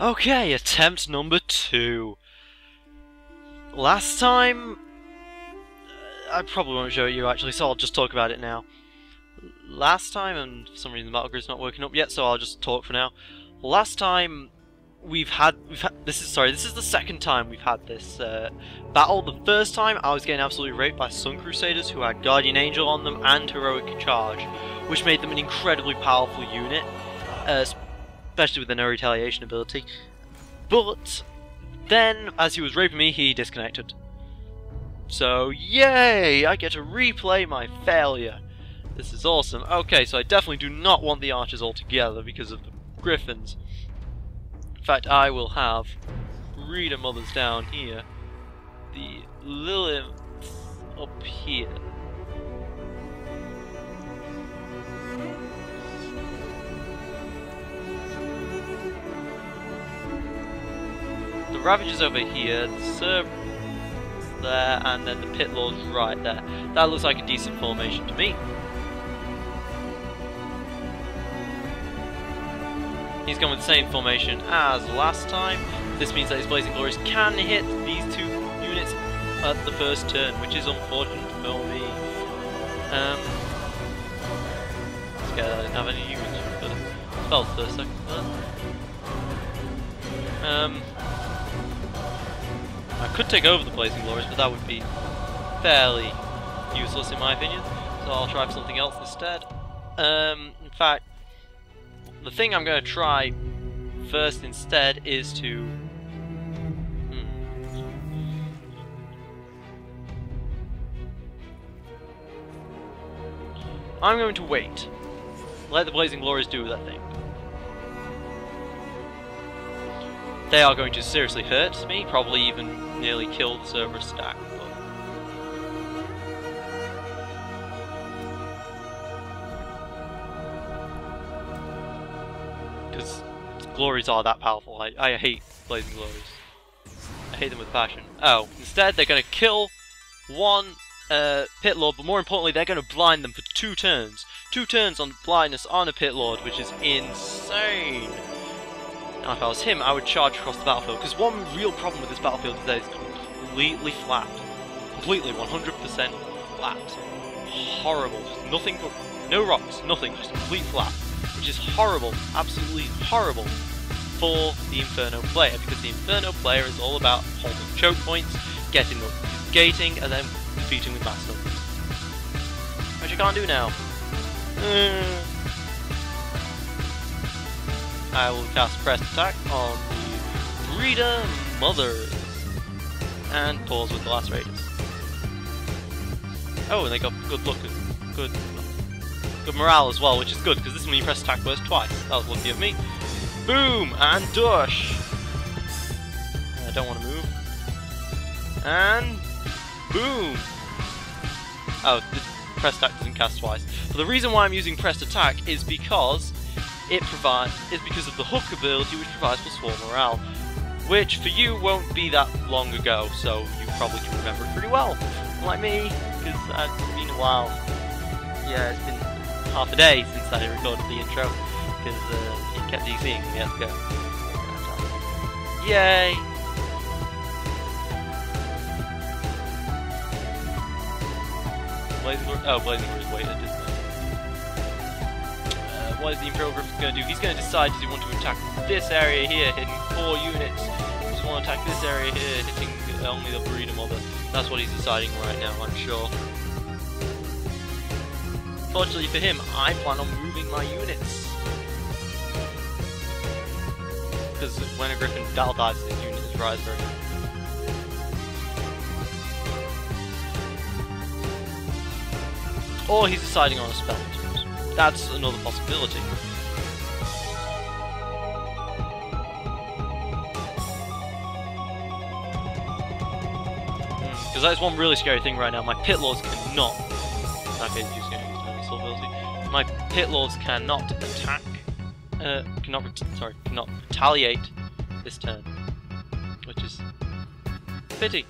Okay, attempt number 2. Last time... I probably won't show it you actually, so I'll just talk about it now. Last time, and for some reason the battle grid's not working up yet, so I'll just talk for now. Last time this is the second time we've had this battle. The first time I was getting absolutely raped by Sun Crusaders who had Guardian Angel on them and Heroic Charge, which made them an incredibly powerful unit, especially with the no retaliation ability. But then, as he was raping me, he disconnected. So yay! I get to replay my failure. This is awesome. Okay, so I definitely do not want the archers altogether because of the griffins. In fact, I will have Reader Mothers down here, the Liliths up here. The Ravagers over here, the Cerberus there, and then the Pit Lords right there. That looks like a decent formation to me. He's gone with the same formation as last time. This means that his Blazing Glories can hit these two units at the first turn, which is unfortunate for me. I didn't have any units for the spells for a second. I could take over the Blazing Glories, but that would be fairly useless in my opinion. So I'll try for something else instead. In fact, the thing I'm going to try first instead is to... I'm going to wait. Let the Blazing Glories do their thing. They are going to seriously hurt me, probably even nearly kill the Cerberus stack. Because glories are that powerful. I hate Blazing Glories. I hate them with passion. Oh, instead they're going to kill one Pit Lord, but more importantly they're going to blind them for 2 turns. 2 turns on blindness on a Pit Lord, which is insane. Now if I was him, I would charge across the battlefield, because one real problem with this battlefield is that it's completely flat. Completely, 100% flat. Horrible. Just nothing but... no rocks, nothing, just complete flat. Which is horrible, absolutely horrible for the Inferno player, because the Inferno player is all about holding choke points, getting up gating, and then defeating with mass numbers. Which I can't do now. I will cast Press Attack on the Breeder Mothers and pause with the last raiders. Oh, and they got good luck and good morale as well, which is good, because this is when you press attack burst twice. That was lucky of me. Boom! And Dush! I don't want to move. And... boom! Oh, the press attack doesn't cast twice. But the reason why I'm using press attack is because because of the hook ability, which provides +4 morale. Which, for you, won't be that long ago, so you probably can remember it pretty well. Like me, because it's been a while. Yeah, it's been half a day since I recorded the intro, because it kept DCing me. Let's go. Yay! Blazing Glory is weighted, isn't it? What is the Imperial Griffin going to do? He's going to decide, does he want to attack this area here, hitting 4 units? Does he want to attack this area here, hitting only the Breeder Mother? That's what he's deciding right now, I'm sure. Fortunately for him, I plan on moving my units. Because when a Griffin battle dives, his units rise very good. Or he's deciding on a spell. That's another possibility. Because that's one really scary thing right now. My Pit Lords cannot... okay, he's using his ability. My Pit Lords cannot attack... cannot retaliate this turn. Which is... a pity.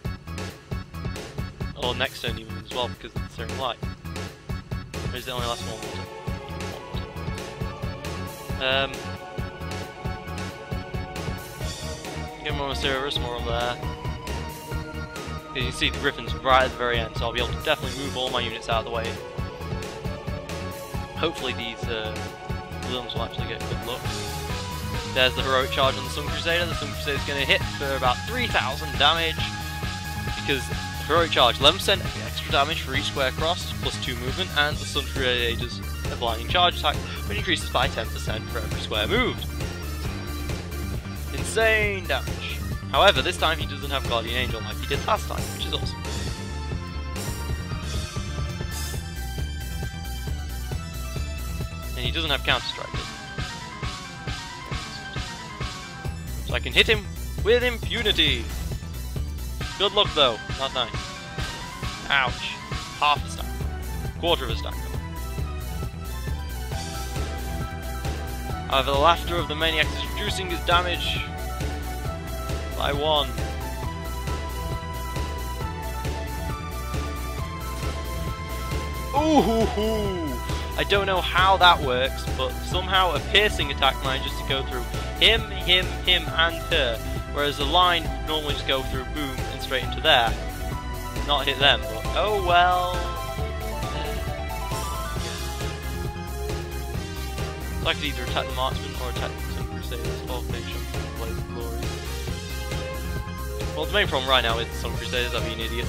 Or next turn even as well, because of the Searing Light. Or is it only last one water? Getting more Cerberus, more over there. You can see the Griffin's right at the very end, so I'll be able to definitely move all my units out of the way. Hopefully these Williams will actually get good luck. There's the heroic charge on the Sun Crusader. The Sun Crusader is going to hit for about 3,000 damage, because heroic charge 11% extra damage for each square crossed, plus 2 movement, and the Sun Crusader's a blinding charge attack, which increases by 10% for every square moved. Insane damage. However, this time he doesn't have Guardian Angel like he did last time, which is awesome. And he doesn't have Counter Strike, does he? So I can hit him with impunity. Good luck though, not nice. Ouch. Half a stack. Quarter of a stack. However, the laughter of the maniac is reducing his damage by 1. Ooh! I don't know how that works, but somehow a piercing attack manages to go through him, and her, whereas the line would normally just go through boom and straight into there. Not hit them, but oh well. So I could either attack the marksman or attack the Sun Crusaders or finish up the Blaze of Glory. Well, the main problem right now is the Sun Crusaders. I'd be an idiot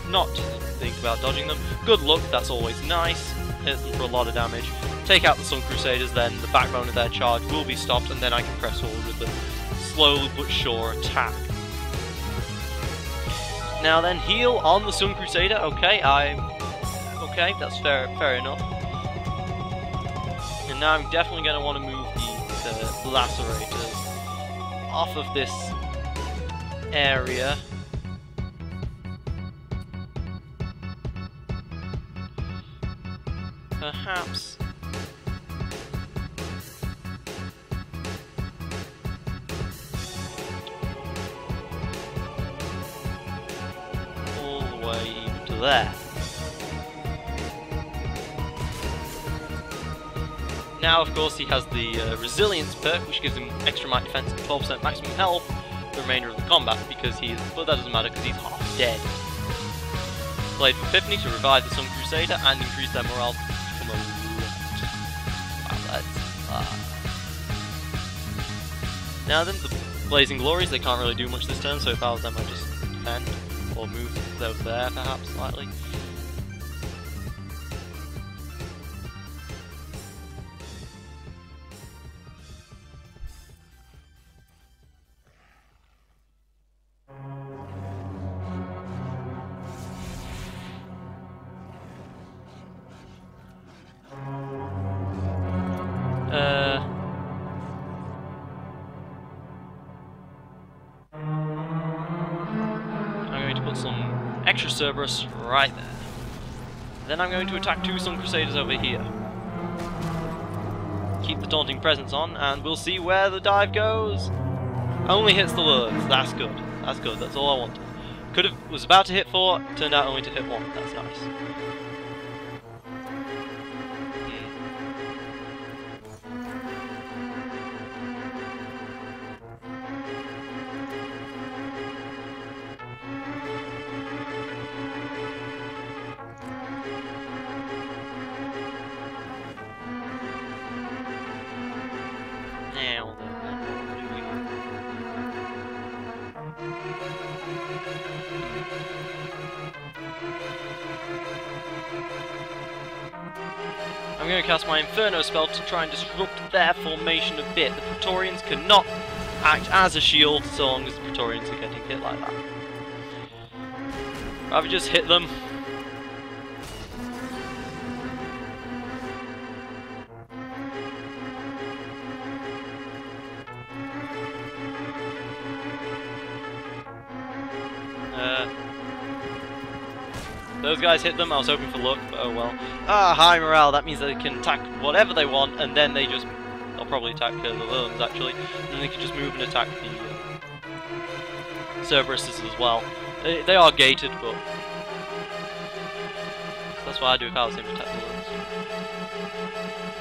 not to think about dodging them. Good luck, that's always nice. Hit them for a lot of damage. Take out the Sun Crusaders, then the backbone of their charge will be stopped, and then I can press forward with the slow but sure attack. Now then, heal on the Sun Crusader. Okay, that's fair enough. And now I'm definitely going to want to move the Lacerators off of this area. Perhaps all the way even to there. Now, of course, he has the Resilience perk, which gives him extra might defense and 12% maximum health for the remainder of the combat, because he is, but that doesn't matter because he's half dead. Blade of Epiphany to revive the Sun Crusader and increase their morale from a lot. Wow, that's Now then, the Blazing Glories, they can't really do much this turn, so if I was them, I'd just defend or move over there perhaps slightly. I'm going to put some extra Cerberus right there. Then I'm going to attack 2 Sun Crusaders over here. Keep the Daunting Presence on, and we'll see where the dive goes. Only hits the Lurks. That's good. That's good. That's all I wanted. Was about to hit 4, turned out only to hit 1. That's nice. I'm going to cast my Inferno spell to try and disrupt their formation a bit. The Praetorians cannot act as a shield so long as the Praetorians are getting hit like that. Rather just hit them. Those guys hit them, I was hoping for luck, but oh well. Ah, high morale, that means they can attack whatever they want, and then they'll probably attack the villains actually, and then they can just move and attack the Cerberuses as well. They are gated, but that's what I'd do if I was him to attack the villains.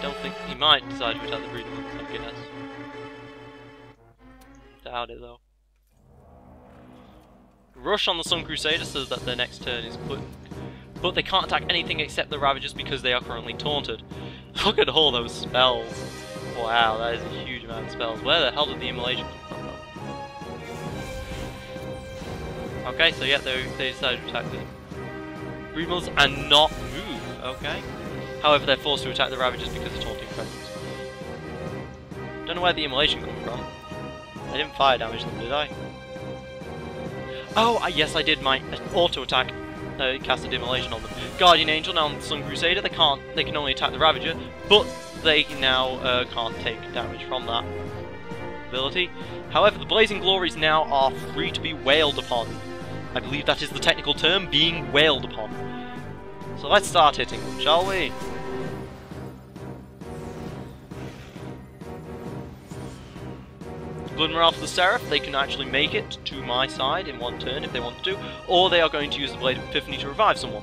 Don't think he might decide to attack the breeder ones, I guess. Doubt it though. rush on the Sun Crusader so that their next turn is quick. But they can't attack anything except the Ravagers because they are currently taunted. Look at all those spells. Wow, that is a huge amount of spells. Where the hell did the Immolation come from? Okay, so yeah, they decided to attack the Removals and not move. Okay. However, they're forced to attack the Ravagers because of taunting presence. Don't know where the Immolation came from. I didn't fire damage them, did I? Oh, yes, I did my auto attack. Casted Immolation on them. Guardian Angel now on the Sun Crusader. They can only attack the Ravager, but they now can't take damage from that ability. However, the Blazing Glories now are free to be wailed upon. I believe that is the technical term, being wailed upon. So let's start hitting them, shall we? Blood Morale for the Seraph, they can actually make it to my side in one turn if they want to, or they are going to use the Blade of Epiphany to revive someone.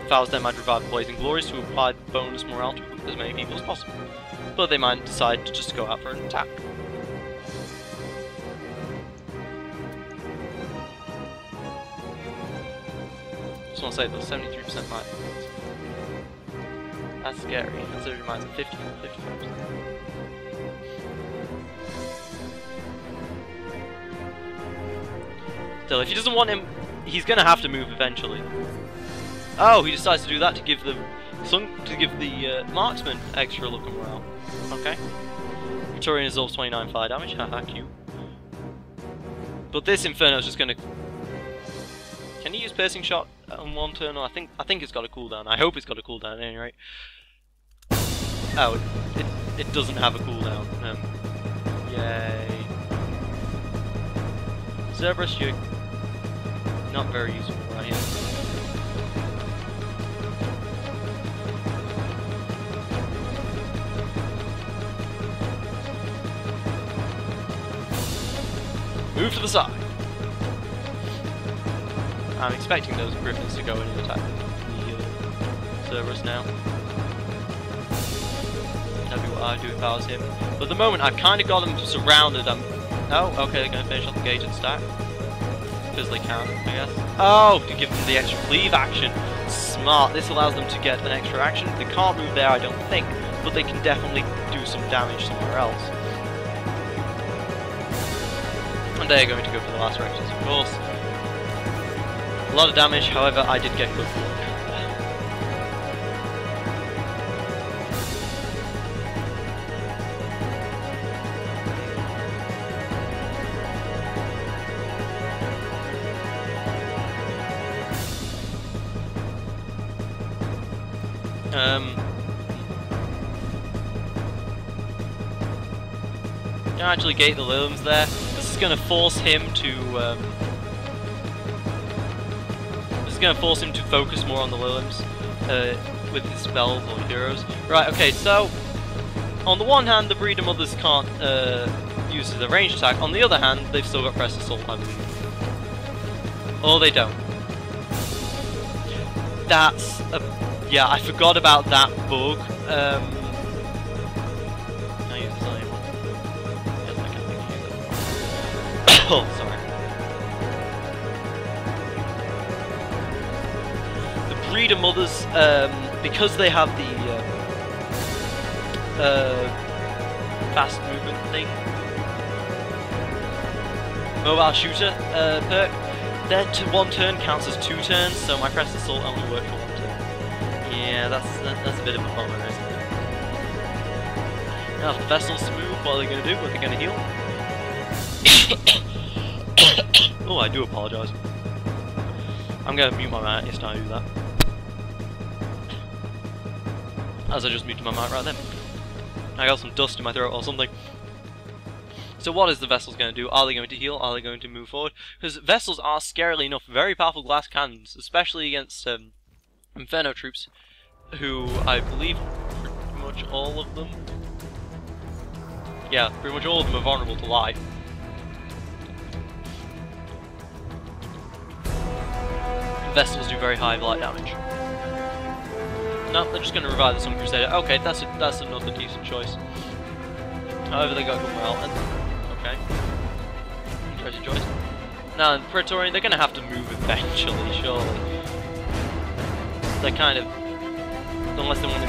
If I was them, I'd revive the Blazing Glories to apply bonus morale to as many people as possible. But they might decide to just go out for an attack. Just want to say those 73% might. That's scary, considering mine's at 55%. Still, if he doesn't want him, he's gonna have to move eventually. Oh, he decides to do that to give the marksman extra look and morale. Okay. Victorian absorbs 29 fire damage. Haha, cute. But this Inferno's just gonna. Can he use piercing shot on one turn? I think it's got a cooldown. I hope it's got a cooldown at any rate. Oh, it doesn't have a cooldown. Yay. Cerberus, you're not very useful right here. Move to the side. I'm expecting those Griffins to go in and attack the Cerberus now. That'd be what I'd do if I was him. But at the moment, I've kind of got them surrounded. Oh, okay, they're going to finish off the gauge and stack. Because they can, I guess. Oh, to give them the extra cleave action. Smart. This allows them to get an extra action. They can't move there, I don't think, but they can definitely do some damage somewhere else. And they're going to go for the last directions, of course. A lot of damage, however, I did get good work. Can actually gate the Liliums there. This is going to force him to. This is going to force him to focus more on the Liliums with his spells or heroes. Right. Okay. So, on the one hand, the Breeder Mothers can't use their ranged attack. On the other hand, they've still got Press Assault, I believe. Or they don't. That's a. Yeah, I forgot about that bug. Can I use this on anyone? Yes, I can use it. Oh, sorry. The Breeder Mothers, because they have the fast movement thing, mobile shooter perk, their one turn counts as 2 turns, so my Press Assault only worked for 1 turn. Yeah, that's a bit of a bummer, isn't it? Now, if the Vessels move, what are they going to do? Are they going to heal? Oh, I do apologise. I'm going to mute my mic next time I do that. As I just muted my mic right then. I got some dust in my throat or something. So what is the Vessels going to do? Are they going to heal? Are they going to move forward? Because Vessels are, scarily enough, very powerful glass cannons, especially against Inferno troops, who I believe pretty much all of them. Yeah, pretty much all of them are vulnerable to life. Vessels do very high light damage. No, they're just going to revive the Sun Crusader. Okay, that's another decent choice. However, they got good morale. And okay, interesting choice. Now, the Praetorian, they're going to have to move eventually, surely. They're kind of... Unless they want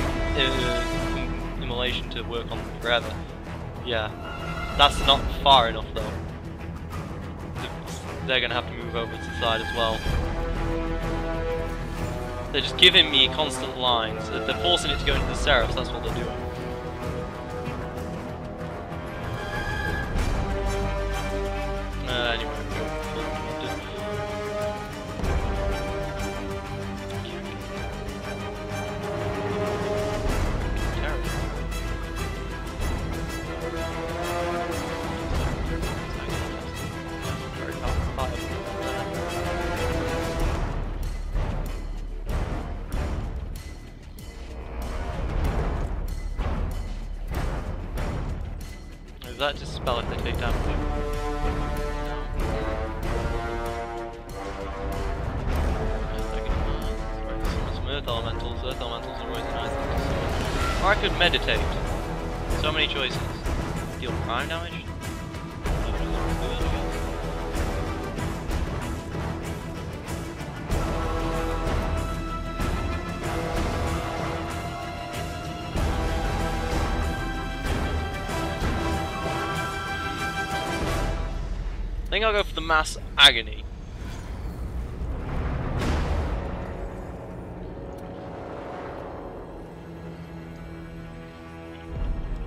immolation to work on them forever. Yeah. That's not far enough, though. They're going to have to move over to the side as well. They're just giving me constant lines. They're forcing it to go into the Seraphs, that's what they're doing. Anyway. Does that just spell if they take damage? Earth elementals are always nice. Or I could meditate. So many choices. Deal prime damage? I think I'll go for the mass agony.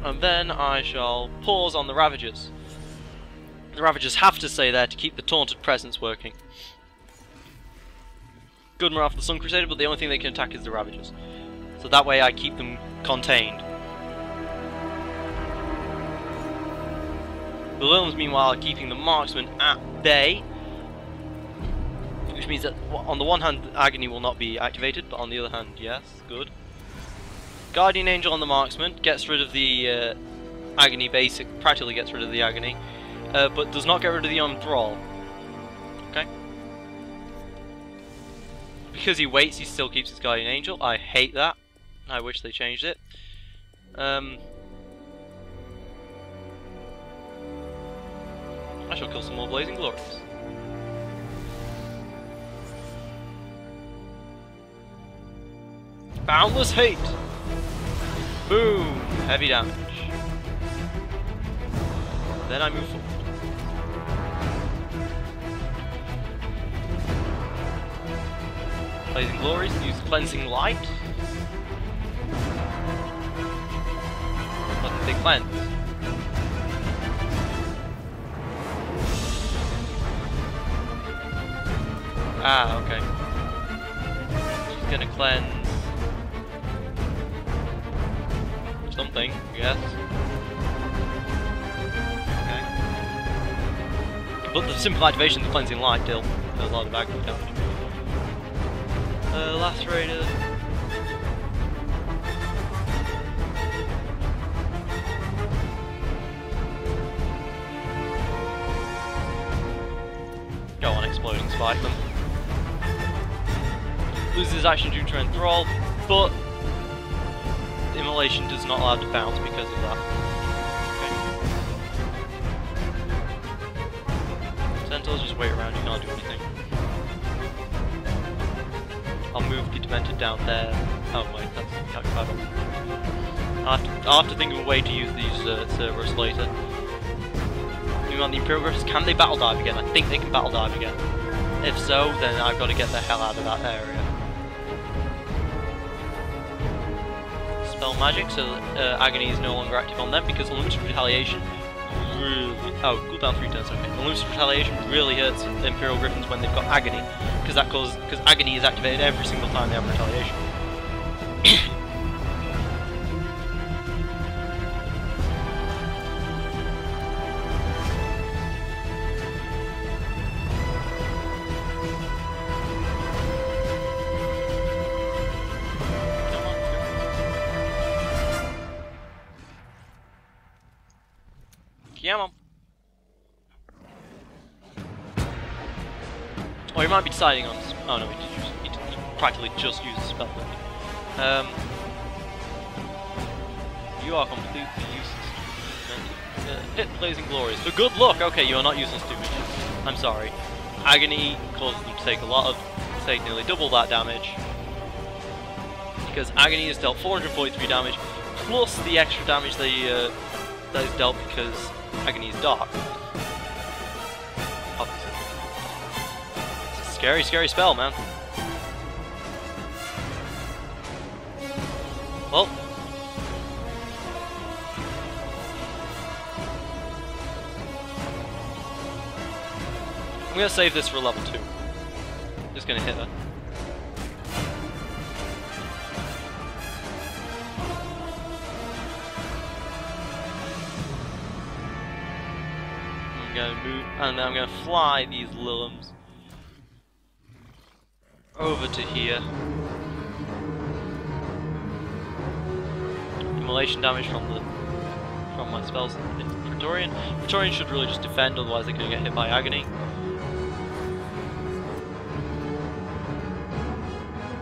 And then I shall pause on the Ravagers. The Ravagers have to stay there to keep the taunted presence working. Good morale for the Sun Crusader, but the only thing they can attack is the Ravagers. So that way I keep them contained. The Williams, meanwhile, are keeping the Marksmen at bay. Which means that, on the one hand, Agony will not be activated, but on the other hand, yes, good. Guardian Angel on the Marksman gets rid of the Agony basic, practically gets rid of the Agony, but does not get rid of the Enthrall. Okay? Because he waits, he still keeps his Guardian Angel. I hate that. I wish they changed it. I shall kill some more Blazing Glories. Boundless Hate! Boom! Heavy damage. Then I move forward. Blazing Glories, use Cleansing Light. What did they cleanse? Ah, okay. She's gonna cleanse something, I guess. Okay. But the simple activation of the Cleansing Light deals a lot of agony damage. Lacerator. Go on, Exploding Spike them. Loses action due to Enthrall, but Immolation does not allow to bounce because of that. Okay. Centaurs just wait around, you can't do anything. I'll move the Demented down there. Oh wait, that's calculated. I'll have to think of a way to use these Cerberus later. Meanwhile, the Imperial Griffins, can they battle dive again? I think they can battle dive again. If so, then I've got to get the hell out of that area. Spell magic, so Agony is no longer active on them because Unlimited Retaliation really... Oh, cooldown 3 turns, okay. Unlimited Retaliation really hurts the Imperial Griffins when they've got Agony, because Agony is activated every single time they have Retaliation. Come on. Or he might be deciding on... Oh no, he practically just used the spell. You are completely useless. Hit Blazing Glories. For good luck! Okay, you are not useless to me. I'm sorry. Agony causes them to take nearly double that damage. Because Agony is dealt 443 damage, plus the extra damage that is dealt because Agony is dark. Obviously. It's a scary, scary spell, man. Well. I'm gonna save this for level 2. Just gonna hit her. I'm gonna move, and I'm gonna fly these Liliums over to here. Immolation damage from my spells. Praetorian. Praetorian should really just defend, otherwise they're gonna get hit by Agony.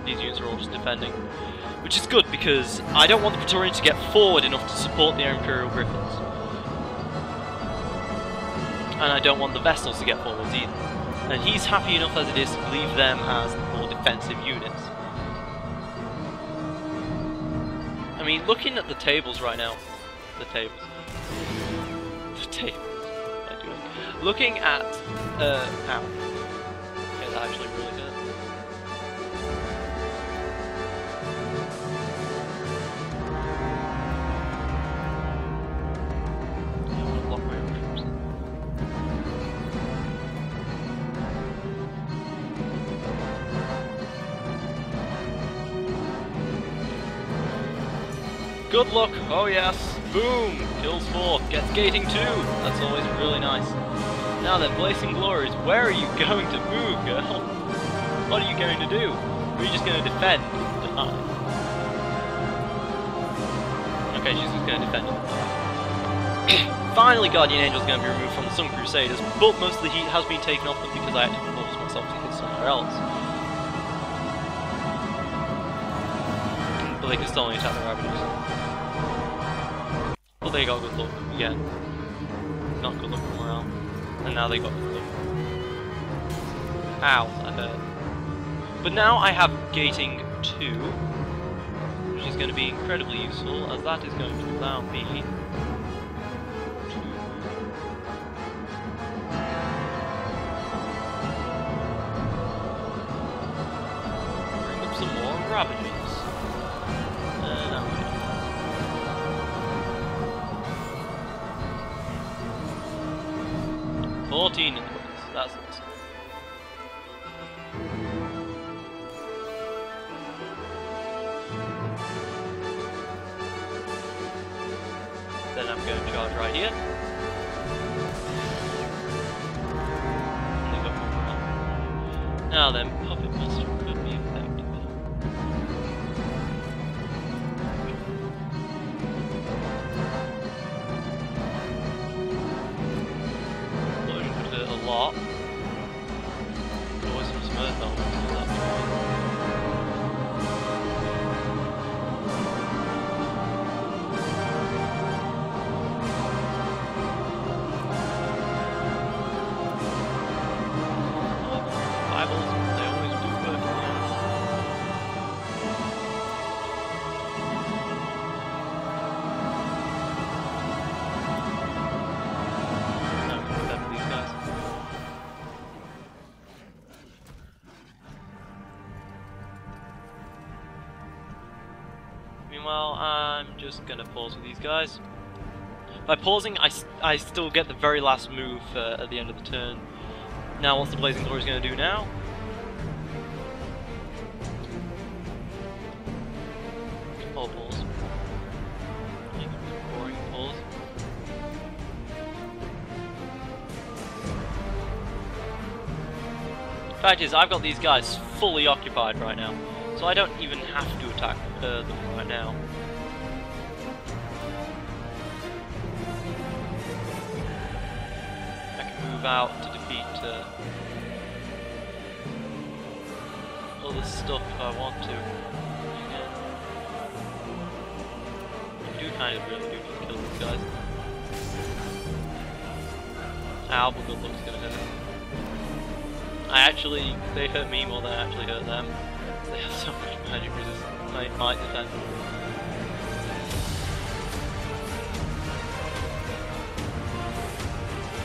These units are all just defending, which is good because I don't want the Praetorians to get forward enough to support the Imperial Griffins, and I don't want the Vestals to get forwards either. And he's happy enough as it is to leave them as more defensive units. I mean, looking at the tables right now, what am I doing? Looking at ow. Okay, that actually really hurt. Good luck! Oh yes! Boom! Kills 4, gets gating 2! That's always really nice. Now then, Blazing Glories, where are you going to move, girl? What are you going to do? Or are you just going to defend? Okay, she's just going to defend. Finally, Guardian Angel's going to be removed from the Sun Crusaders, but most of the heat has been taken off them because I had to force myself to hit somewhere else. But they can still only attack the Ravagers. Well, they got good luck again. Not good luck for morale. And now they got good luck. Ow, that hurt. But now I have gating 2, which is going to be incredibly useful, as that is going to allow me to bring up some more Ravagers. 14 in the books, that's awesome. Then I'm going to charge right here. And they got more up. Now then, Puppet Master could be effective. Lot. Always some smurf elements, so that's fine. Bibles, they always do work in the end. I'm going to defend these guys. Meanwhile, I'm just gonna pause with these guys. By pausing, I still get the very last move at the end of the turn. Now, what's the Blazing Glory gonna do now? Oh, pause. Boring pause. Fact is, I've got these guys fully occupied right now, so I don't even have to attack them right now. I can move out to defeat other stuff if I want to. I do kind of really do need to kill these guys. Ow, but good luck's gonna hit it. They hurt me more than I actually hurt them. They have so much magic resistance. Might defend.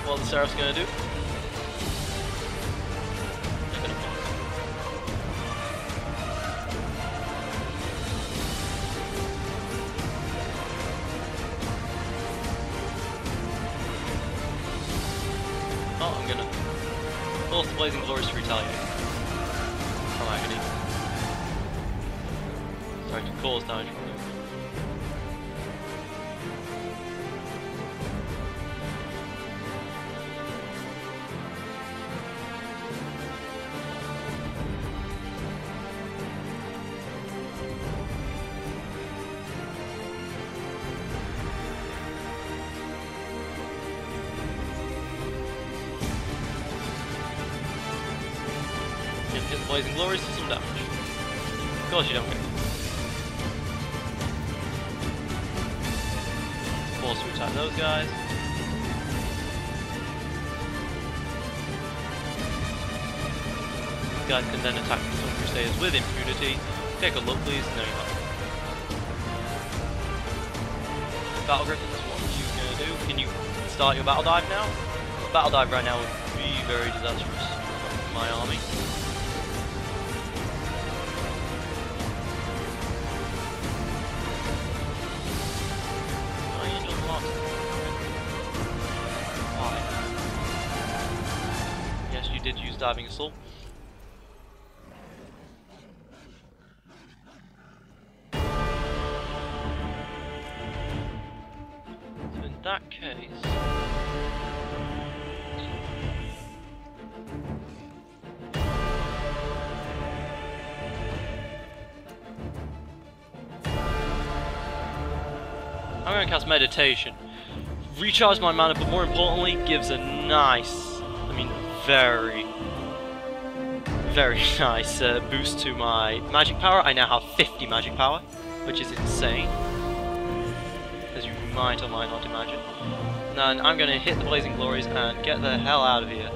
What are the Seraphs gonna do? They're gonna block. Oh, I'm gonna force the Blazing Glories to retaliate from Agony. Sorry, to cause damage from them. Hit the Blazing Glories for some damage. Of course you don't get it. Force to attack those guys. These guys can then attack the Sun Crusaders with impunity. Take a look please. No, you're not. Battle Griffins, what are you going to do? Can you start your battle dive now? Battle dive right now would be very disastrous for my army. Yes, you did use Diving Assault. So in that case... I'm going to cast Meditation. Recharge my mana, but more importantly, gives a nice, very nice boost to my magic power. I now have 50 magic power, which is insane, as you might or might not imagine. And I'm going to hit the Blazing Glories and get the hell out of here.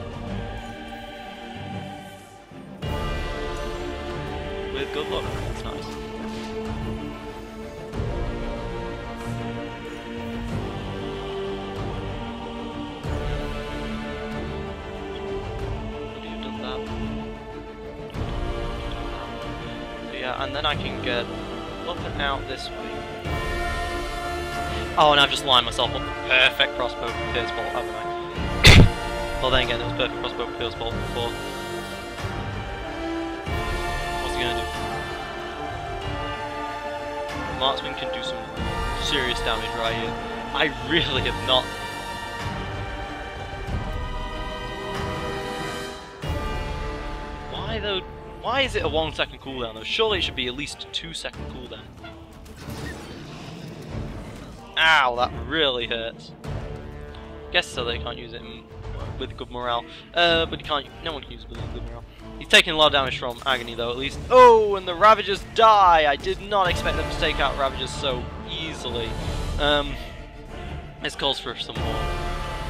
With good luck, that's nice. And then I can get up and out this way. Oh, and I've just lined myself up. Perfect crossbow with Pierce Bolt, haven't I? Well, then again, it was perfect crossbow with Pierce Bolt before. What's he gonna do? Marksman can do some serious damage right here. I really have not. Why though? Why is it a 1 second cooldown though? Surely it should be at least a 2 second cooldown. Ow, that really hurts. Guess so they can't use it with good morale. But you can't. No one can use it with good morale. He's taking a lot of damage from Agony though, at least. Oh, and the Ravagers die! I did not expect them to take out Ravagers so easily. This calls for some more,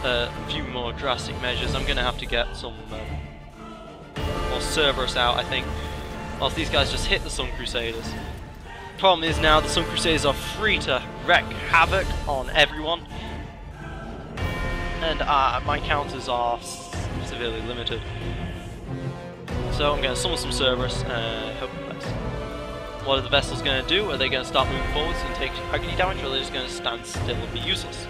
a few more drastic measures. I'm gonna have to get some more Cerberus out, I think, whilst these guys just hit the Sun Crusaders. Problem is now the Sun Crusaders are free to wreak havoc on everyone, and my counters are severely limited. So I'm going to summon some Cerberus and hope for the best. What are the vessels going to do? Are they going to start moving forwards and take agony damage, or are they just going to stand still and be useless?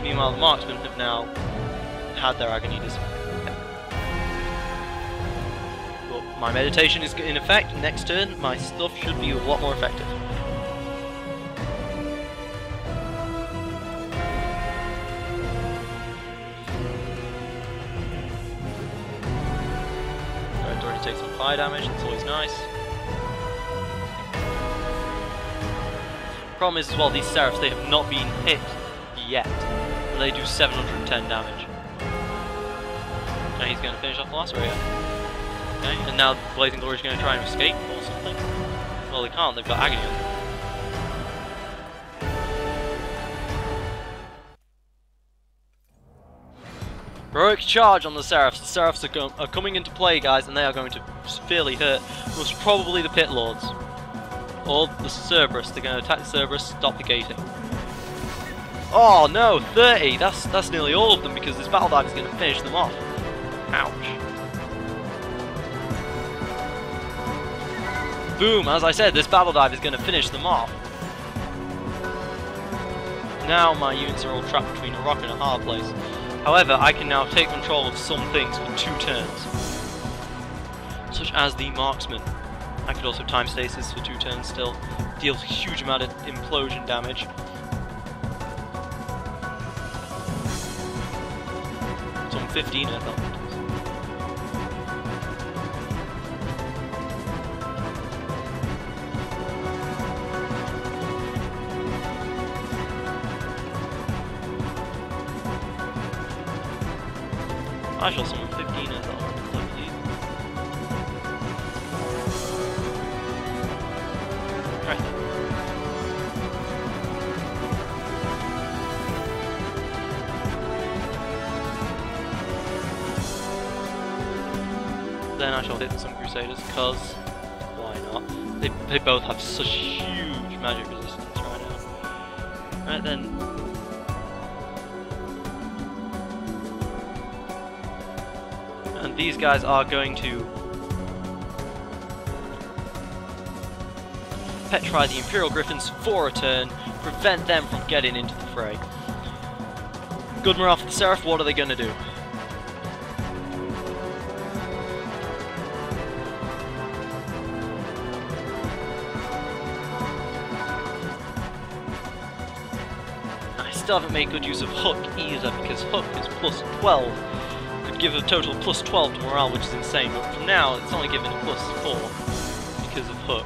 Meanwhile, the marksmen have now had their agony disappear. But my meditation is in effect. Next turn, my stuff should be a lot more effective. Alright, already take some fire damage, that's always nice. Problem is as well, these Seraphs, they have not been hit yet. And they do 710 damage. Now he's going to finish off the last area. Okay, and now Blazing Glory is going to try and escape or something. Well, they can't, they've got agony on them. Heroic charge on the Seraphs. The Seraphs are coming into play, guys, and they are going to severely hurt most probably the Pit Lords. Or the Cerberus. They're going to attack the Cerberus, stop the gating. Oh no, 30! That's nearly all of them because this Battle Dive is going to finish them off. Ouch. Boom! As I said, this Battle Dive is going to finish them off. Now my units are all trapped between a rock and a hard place. However, I can now take control of some things for 2 turns. Such as the Marksman. I could also time stasis for 2 turns still. Deals a huge amount of implosion damage. It's on 15 I thought. I shall summon 15 as well, please. Right then I shall hit some Crusaders, because why not? They both have such huge magic resistance right now. Right then. And these guys are going to petrify the Imperial Griffins for a turn, prevent them from getting into the fray. Good morale for the Seraph, what are they going to do? I still haven't made good use of Hook either, because Hook is plus 12. Give a total plus 12 to morale, which is insane, but for now it's only given a plus 4 because of Hook.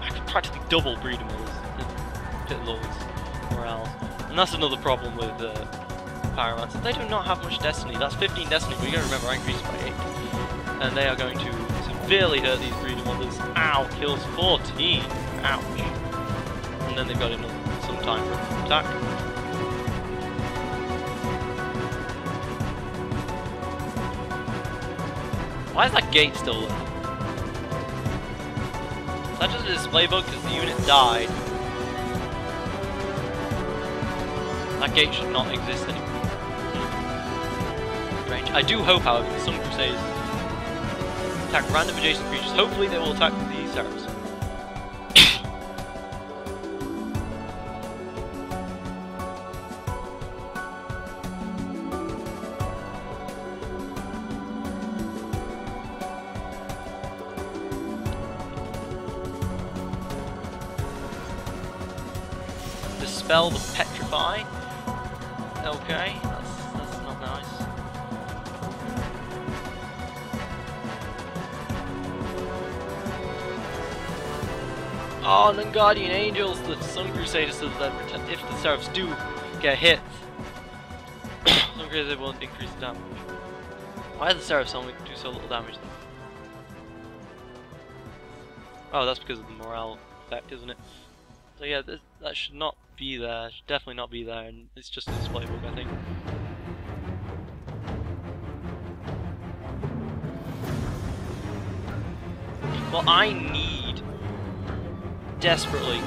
I could practically double Breeder Mills and Pit Lords morale, and that's another problem with Pyromancer. They do not have much Destiny. That's 15 Destiny, but you gotta remember I increased by 8. And they are going to severely hurt these Breeder Mothers. Ow! Kills 14! Ouch! And then they've got some time for attack. Why is that gate still there? Is that just a display bug because the unit died? That gate should not exist anymore. Strange. I do hope, however, that some Crusaders attack random adjacent creatures. Hopefully they will attack the Seraphs. Dispel the Petrify. Okay, that's not nice. Oh, and then Guardian Angels, the Sun Crusaders, so that if the Seraphs do get hit, Sun Crusaders won't increase the damage. Why do the Seraphs only do so little damage then? Oh, that's because of the morale effect, isn't it? So yeah, that should not be there, should definitely not be there, and it's just a display bug, I think. Well, I need desperately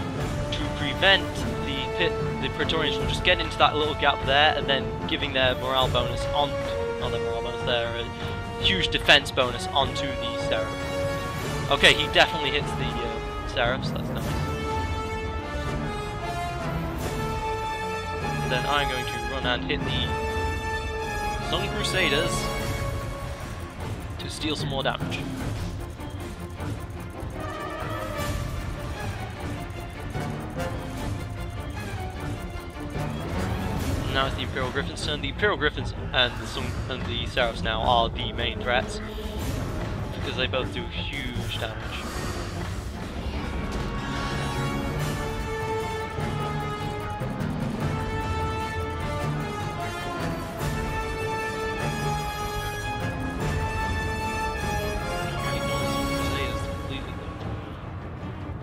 to prevent the Praetorians from just getting into that little gap there and then giving their morale bonus on, not their morale bonus, their huge defense bonus onto the Seraph. Okay, he definitely hits the Seraphs, that's nice. Then I'm going to run and hit the Sun Crusaders to steal some more damage. Now it's the Imperial Griffins' turn. The Imperial Griffins and the Seraphs now are the main threats because they both do huge damage.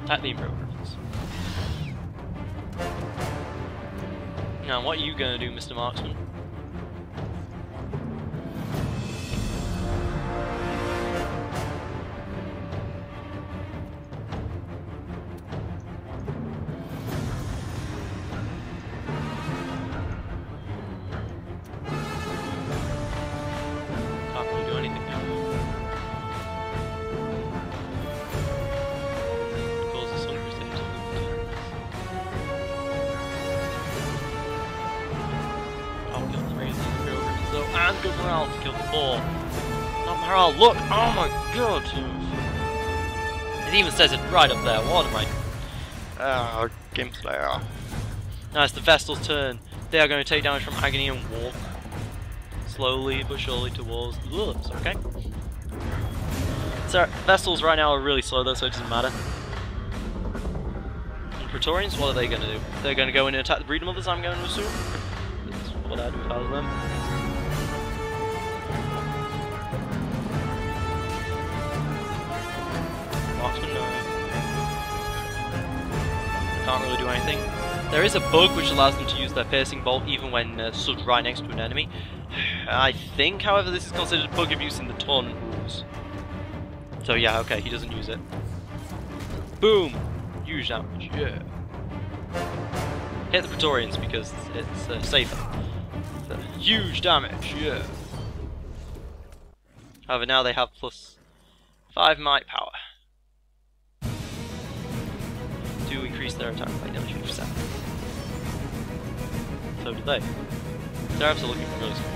Attack the Imperial Griffins. Now, what are you going to do, Mr. Marksman? and good morale to kill 4. Not morale, look! Oh my god! It even says it right up there. What am I... Oh, Gameslayer. Now it's the Vestal's turn. They are going to take damage from Agony and walk slowly but surely towards the Lulus, okay? So, Vestals right now are really slow though, so it doesn't matter. And Praetorians, what are they going to do? They're going to go in and attack the Breeder Mothers, I'm going to assume. That's what I'd do if I was them. Marksman, no. Can't really do anything. There is a bug which allows them to use their piercing bolt even when stood right next to an enemy. I think, however, this is considered bug abuse in the tournament rules. So yeah, okay, he doesn't use it. Boom! Huge damage, yeah. Hit the Praetorians because it's safer. So, huge damage, yeah. However, now they have plus 5 might power. To increase their attack by nearly 50%. So do they. Seraphs are looking really small.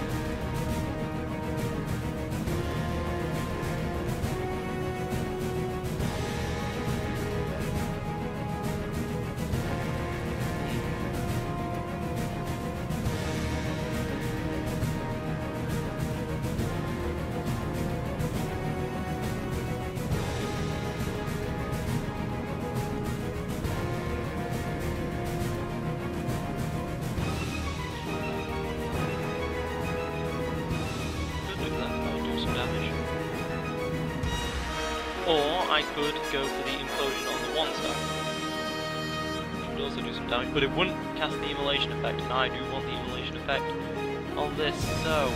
Or I could go for the implosion on the 1 stack, which would also do some damage, but it wouldn't cast the immolation effect, and I do want the immolation effect on this, so...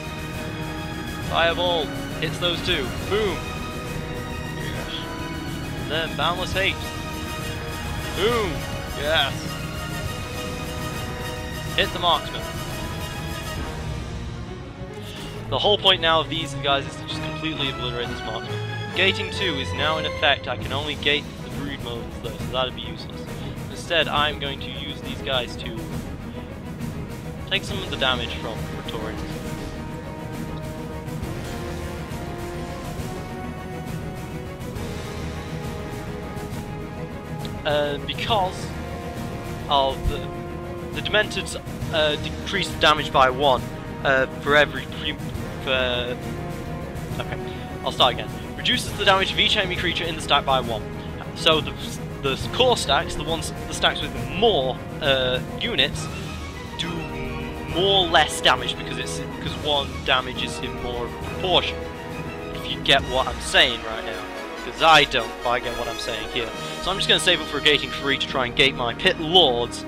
Fireball! Hits those 2. Boom! Yes. And then Boundless Hate. Boom! Yes! Hit the marksman. The whole point now of these guys is to just completely obliterate this marksman. Gating 2 is now in effect. I can only gate the brood modes though, so that'd be useless. Instead, I'm going to use these guys to take some of the damage from Praetorians. Because of the Dementors decrease the damage by 1 for every okay, I'll start again. Reduces the damage of each enemy creature in the stack by 1. So the core stacks, the stacks with more units, do more less damage because 1 damage is in more of a proportion. If you get what I'm saying right now, because I don't, but I get what I'm saying here. So I'm just going to save up for gating 3 to try and gate my Pit Lords.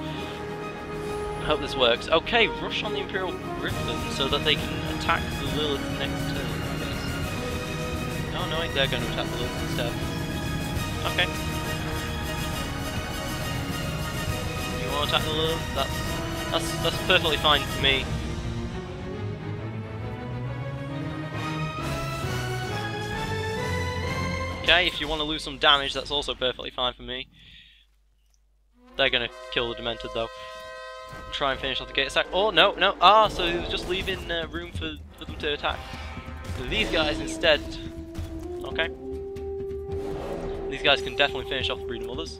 I hope this works. Okay, rush on the Imperial Griffin so that they can attack the Lilith next turn. Oh no, they're going to attack the Lilith instead. Okay. You want to attack the Lilith? That's perfectly fine for me. Okay, if you want to lose some damage, that's also perfectly fine for me. They're going to kill the Demented though. Try and finish off the gate attack. Oh, no, no. Ah, so he was just leaving room for them to attack. So these guys instead... Okay. These guys can definitely finish off the Breeder Mothers.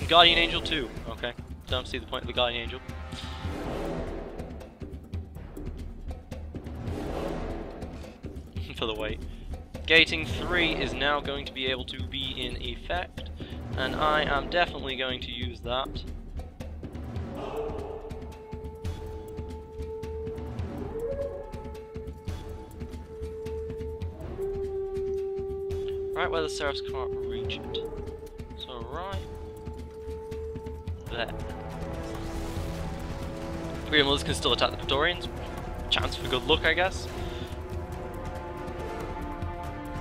And Guardian Angel too. Okay. Don't see the point of the Guardian Angel. For the weight. Gating 3 is now going to be able to be in effect. And I am definitely going to use that. Right where the Seraphs can't reach it. So right there. Breeder Mothers can still attack the Praetorians. Chance for good luck, I guess.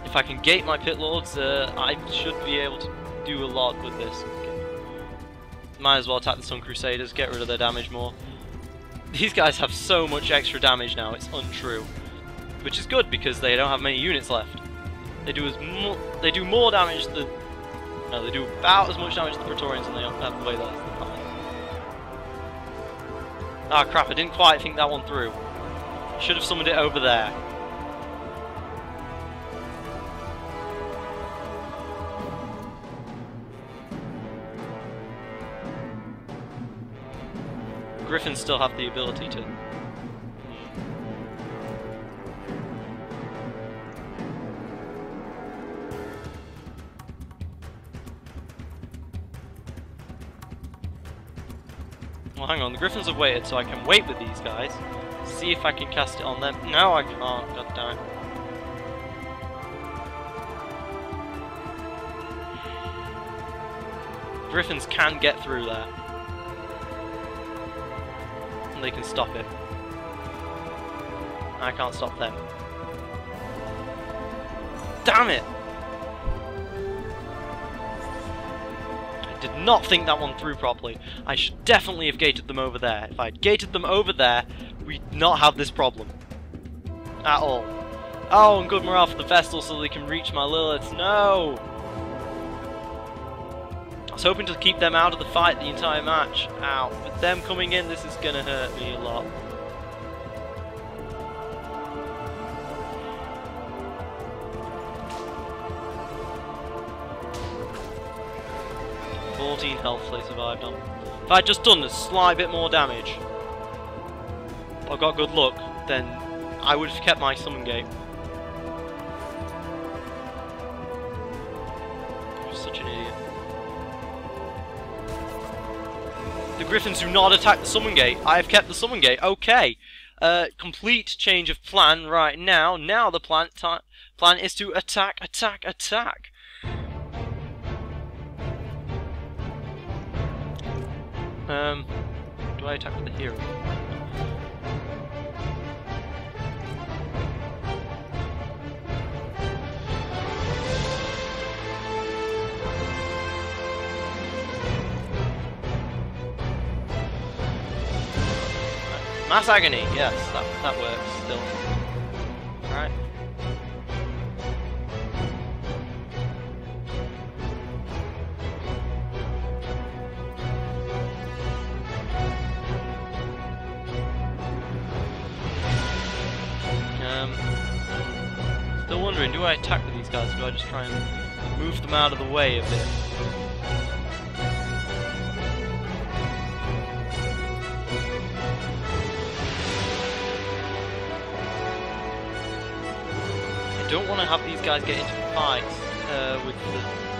If I can gate my Pit Lords, I should be able to do a lot with this. Might as well attack the Sun Crusaders, get rid of their damage more. These guys have so much extra damage now, it's untrue. Which is good because they don't have many units left. They do more damage than... No, they do about as much damage to the Praetorians and they have way less than mine. Ah crap, I didn't quite think that one through. Should have summoned it over there. Griffins still have the ability to... Well, hang on, the Griffins have waited, so I can wait with these guys. See if I can cast it on them. No, I can't. God damn it. Griffins can get through there. And they can stop it. I can't stop them. Damn it! I did not think that one through properly. I should definitely have gated them over there. If I had gated them over there, we'd not have this problem. At all. Oh, and good morale for the Vestal so they can reach my Liliths. No! I was hoping to keep them out of the fight the entire match. Ow. With them coming in, this is gonna hurt me a lot. Health they survived on. If I'd just done a slight bit more damage, or got good luck, then I would have kept my summon gate. I'm such an idiot. The Griffins do not attack the summon gate. I have kept the summon gate. Okay. Complete change of plan right now. Now the plan is to attack, attack, attack. Do I attack with the hero? Mass Agony, yes, that works still. Alright. Still wondering, do I attack with these guys or do I just try and move them out of the way a bit? I don't want to have these guys get into fights with the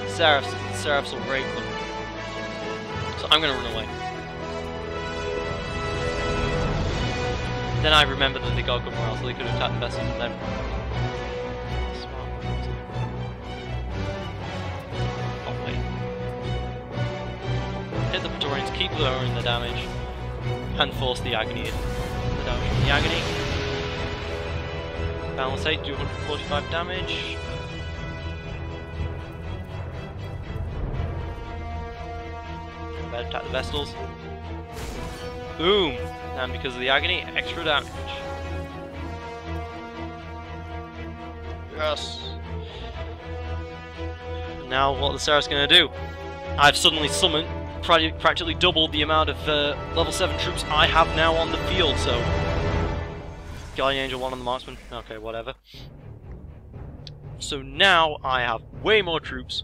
Seraphs, because the Seraphs will break them. So I'm going to run away. Then I remember that they got good morale, so they could have attacked the vessels and then hit the Praetorians, keep lowering the damage, and force the Agony in. The damage from the Agony. Balance 8, do 145 damage. Better attack the Vestals. Boom! And because of the Agony, extra damage. Yes! Now what the Seraph's gonna do? I've suddenly summoned practically doubled the amount of level 7 troops I have now on the field, so... Guardian Angel 1 on the Marksman. Okay, whatever. So now I have way more troops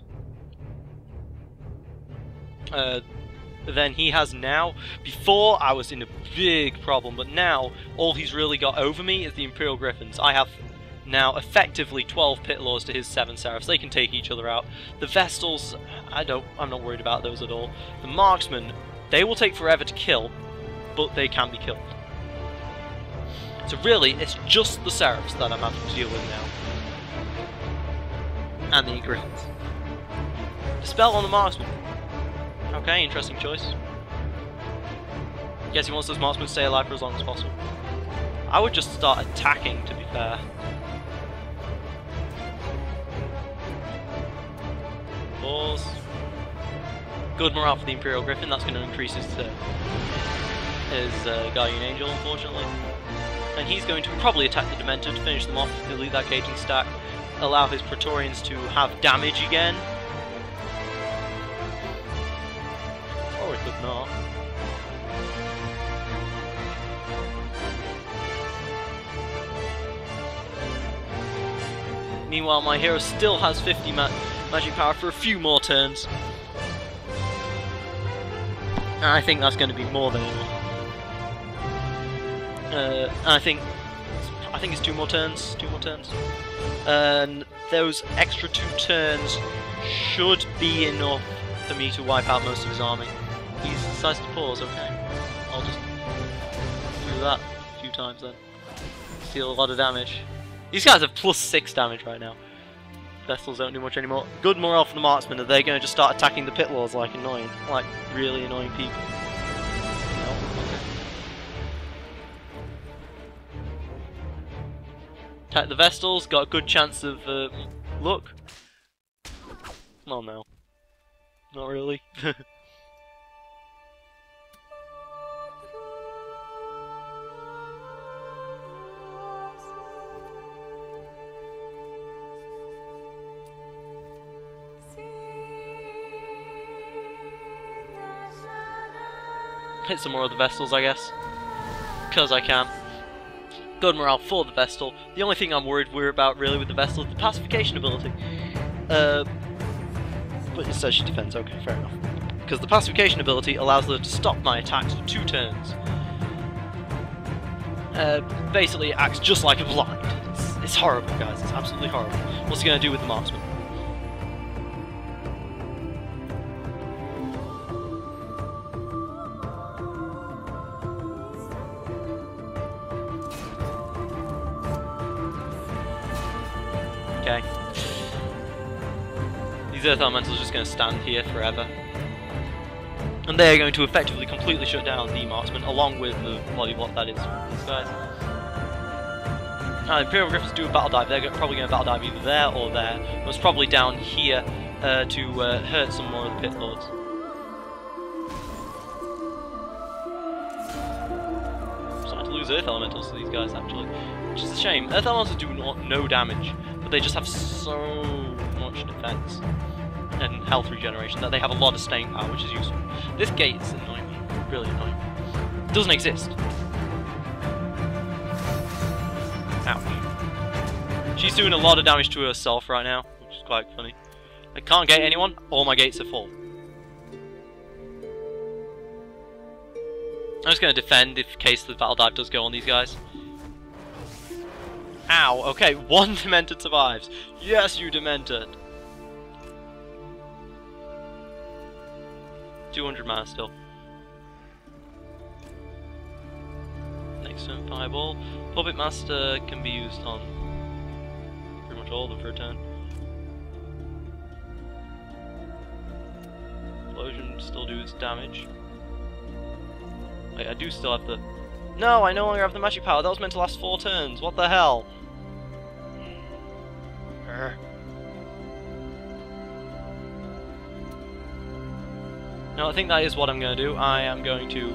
than he has now. Before, I was in a big problem, but now all he's really got over me is the Imperial Griffins. I have now effectively 12 Pit Lords to his 7 Seraphs. They can take each other out. The Vestals, I'm not worried about those at all. The Marksmen, they will take forever to kill, but they can be killed. So really, it's just the Seraphs that I'm having to deal with now. And the Griffins. Dispel on the Marksman. Okay, interesting choice. Guess he wants those Marksmen to stay alive for as long as possible. I would just start attacking, to be fair. Pause. Good morale for the Imperial Griffin, that's going to increase his Guardian Angel, unfortunately. And he's going to probably attack the Dementor to finish them off, delete that gating stack, allow his Praetorians to have damage again. Or it could not. Meanwhile, my hero still has 50 magic power for a few more turns. And I think that's going to be more than enough. I think it's 2 more turns. 2 more turns. And those extra 2 turns should be enough for me to wipe out most of his army. He decides to pause, okay. I'll just do that a few times then. Deal a lot of damage. These guys have +6 damage right now. Vestals don't do much anymore. Good morale for the marksmen. Are they going to just start attacking the pit lords like really annoying people? No? Okay. Attack the Vestals. Got a good chance of luck. Well, no. Not really. Hit some more of the Vestals, I guess. Because I can. Good morale for the Vestal. The only thing I'm worried about really with the Vestal is the pacification ability. But it says she defends, okay, fair enough. Because the pacification ability allows her to stop my attacks for 2 turns. Basically it acts just like a blind. It's horrible, guys, it's absolutely horrible. What's it going to do with the marksman? Okay. These Earth Elementals are just going to stand here forever. And they are going to effectively completely shut down the marksman, along with the bloody what that is. These guys. Now, Imperial Griffins do a battle dive. They're probably going to battle dive either there or there. But it's probably down here to hurt some more of the pit lords. I'm starting to lose Earth Elementals to these guys, actually. Which is a shame. Earth Elementals do no damage, but they just have so much defense and health regeneration that they have a lot of staying power, which is useful. This gate is annoying me. Really annoying me. It doesn't exist. Ouch. She's doing a lot of damage to herself right now, which is quite funny. I can't gate anyone, all my gates are full. I'm just going to defend in case the battle dive does go on these guys. Ow, okay, 1 Demented survives. Yes, you Demented. 200 mana still. Next turn, Fireball. Puppet Master can be used on pretty much all of them for a turn. Explosion still do its damage. Wait, I do still have the... No, I no longer have the magic power. That was meant to last 4 turns. What the hell? No, I think that is what I'm going to do. I am going to...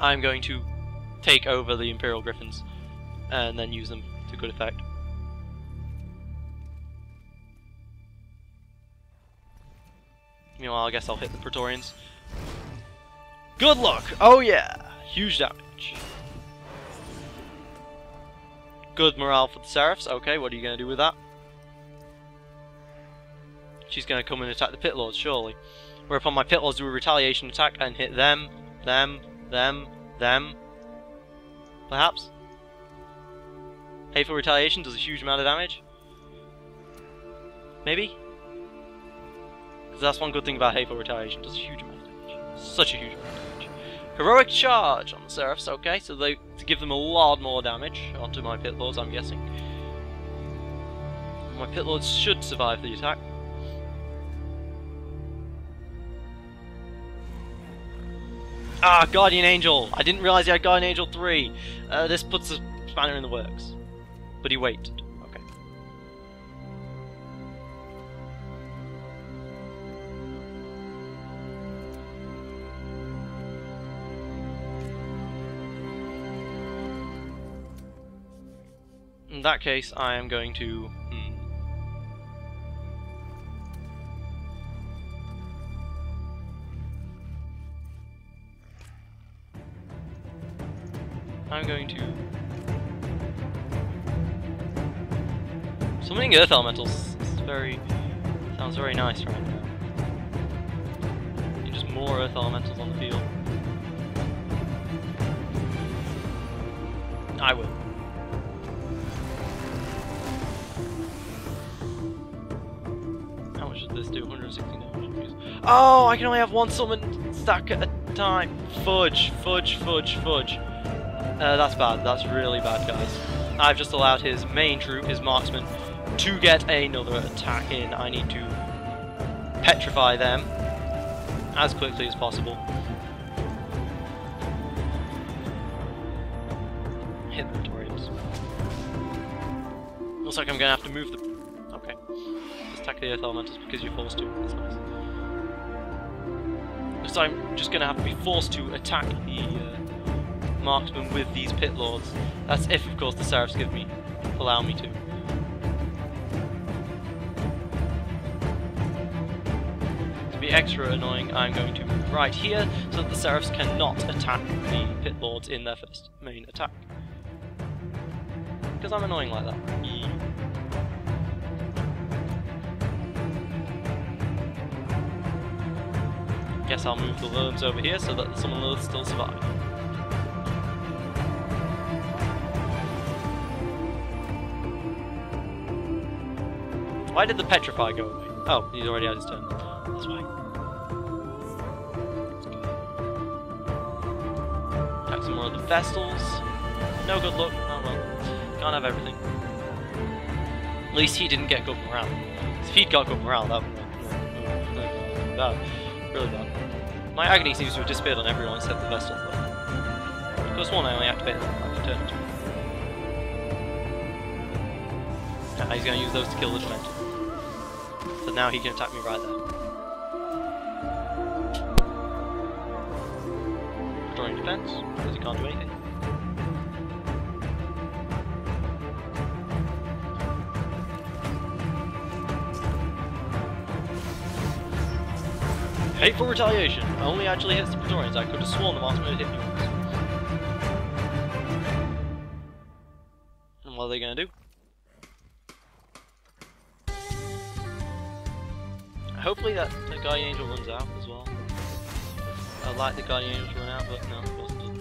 I'm going to take over the Imperial Griffins and then use them to good effect. Meanwhile, I guess I'll hit the Praetorians. Good luck! Oh yeah! Huge damage. Good morale for the Seraphs. Okay, what are you going to do with that? She's going to come and attack the Pit Lords, surely. Whereupon my Pit Lords do a retaliation attack and hit them, them. Perhaps? Hateful Retaliation does a huge amount of damage. Maybe? Because that's one good thing about Hateful Retaliation, does a huge amount of damage. Such a huge amount of damage. Heroic Charge on the Seraphs, okay, so they to give them a lot more damage onto my Pit Lords, I'm guessing. My Pit Lords should survive the attack. Ah, Guardian Angel! I didn't realise he had Guardian Angel 3! This puts a spanner in the works. But he waited. Okay. In that case, I am going to... I'm going to Summoning Earth Elementals sounds very nice right now. Need just more Earth Elementals on the field. I will. How much does this do? 160 damage. Oh, I can only have one summon stack at a time. Fudge, fudge, fudge, fudge. That's bad. That's really bad, guys. I've just allowed his main troop, his marksman, to get another attack in. I need to petrify them as quickly as possible. Hit the Praetorians. Looks like I'm going to have to move the... Okay. Just attack the Earth Elementals because you're forced to. That's nice. Looks like I'm just going to have to be forced to attack the marksman with these pit lords. That's if, of course, the Seraphs allow me to. To be extra annoying, I'm going to move right here so that the Seraphs cannot attack the pit lords in their first main attack. Because I'm annoying like that. Guess I'll move the Lurms over here so that some of the Lurms still survive. Why did the Petrify go away? Oh, he's already had his turn. That's why. Attack some more of the Vestals. No good luck. Oh well. Can't have everything. At least he didn't get good morale. If he'd got good morale, that would have been bad. Really bad. My agony seems to have disappeared on everyone except the Vestals though. Of course one I only activated after turn 2. Now he's going to use those to kill the Dementor. So now he can attack me right there. Restoring defense, because he can't do anything. Hateful retaliation. Only actually hits the Praetorians. I could have sworn the marksman had hit me once. And what are they going to do? Hopefully that the Guardian Angel runs out as well. I'd like the Guardian Angel to run out, but no, of course it doesn't.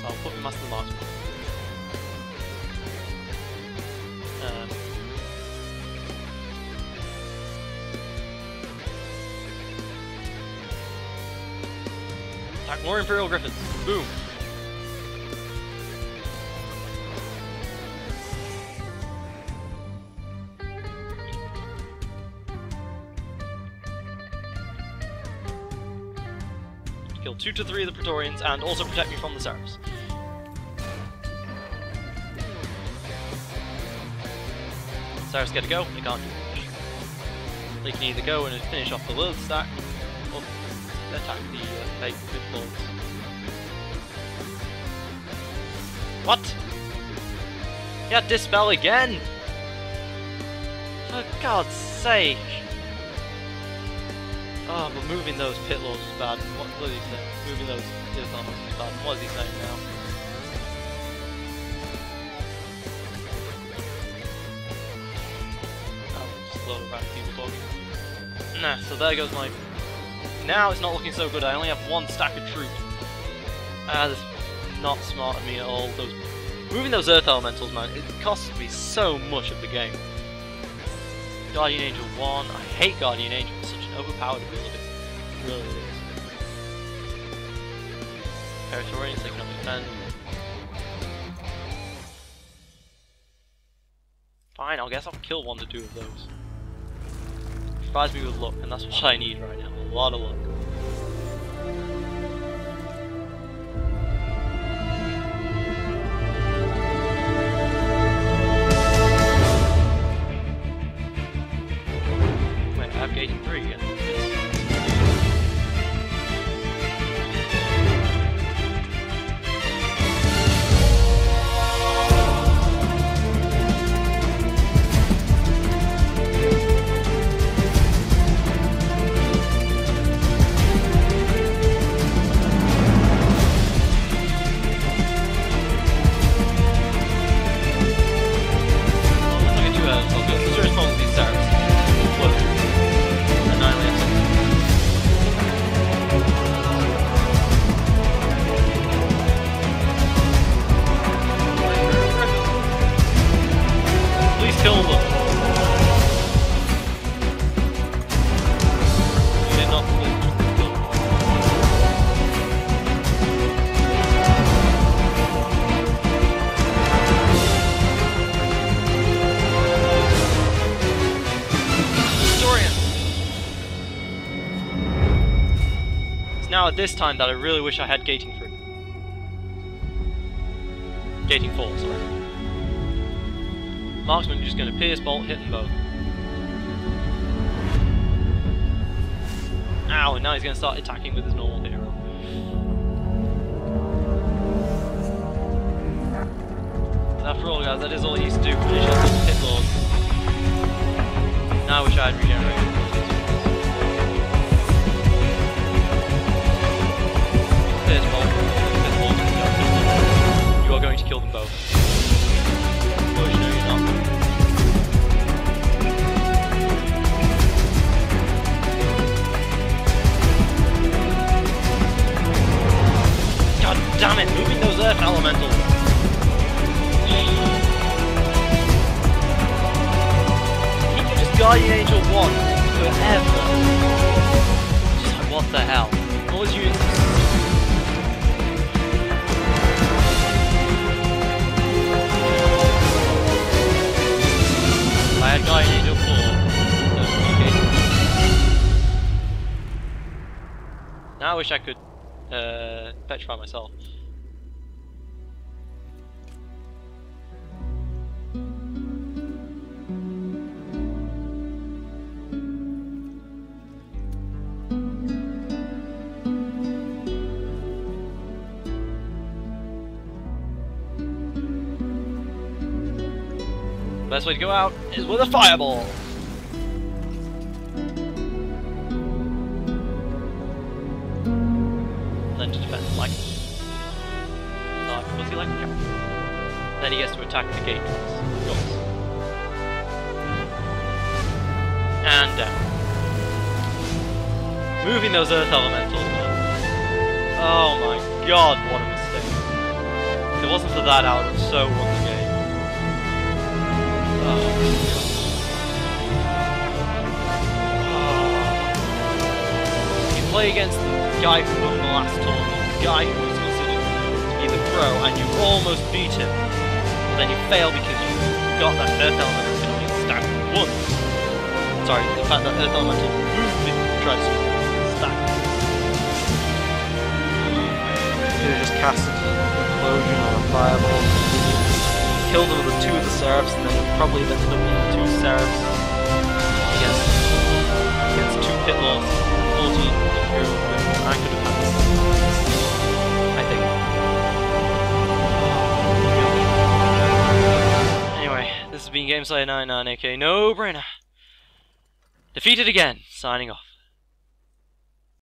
I'll put the Master Marksman. Attack more Imperial Griffins. Boom. Kill 2 to 3 of the Praetorians and also protect me from the Seraphs. Seraphs get to go, they can't do much. They can either go and finish off the Lord stack, or attack the fake pit lords. What? Yeah, dispel again! For God's sake! Oh, but moving those pit lords was bad. What is he saying? Moving those Earth was bad. What is he saying now? Oh, just a load of random people talking. Nah, so there goes my... Now it's not looking so good. I only have one stack of troops. That's not smart of me at all. Moving those Earth Elementals, man, it costs me so much of the game. Guardian Angel 1. I hate Guardian Angel. It's such an overpowered ability. It really is. Praetorians taking up defense. fine, I guess I'll kill 1 to 2 of those. Provides me with luck, and that's what I need right now. A lot of luck. Wait, I have gating 3 again. Now at this time that I really wish I had gating 3. Gating 4, sorry. Marksman just gonna pierce, bolt, hit them both. Ow, and now he's gonna start attacking with his normal hero. After all guys, that is all he used to do, finish off those pit lords. Now I wish I had regenerated. You are going to kill them both. Well, you know you're not. God damn it, moving those earth elementals! He can just Guardian Angel 1 forever. Just like, what the hell? What was you? I had Guardian Angel 4. Now I wish I could petrify myself. Best way to go out is with a fireball. Then to defend, like was he like? Yeah. Then he gets to attack the gate. Goes. And down. Moving those earth elementals. Oh my god, what a mistake! If it wasn't for that, I would have so won the game. You play against the guy who won the last tournament, the guy who was considered to be the pro, and you almost beat him, but then you fail because you got that earth elemental to stack once. Sorry, the fact that earth elemental moved it and tried to stack. Could have just casted Implosion or a Fireball. Killed him with 2 of the Seraphs, and then probably ended up with 2 Seraphs against 2 pit lords, 14 improved with anchor defense. I think. Anyway, this has been Gameslayer 99, aka No Brainer. Defeated again, signing off.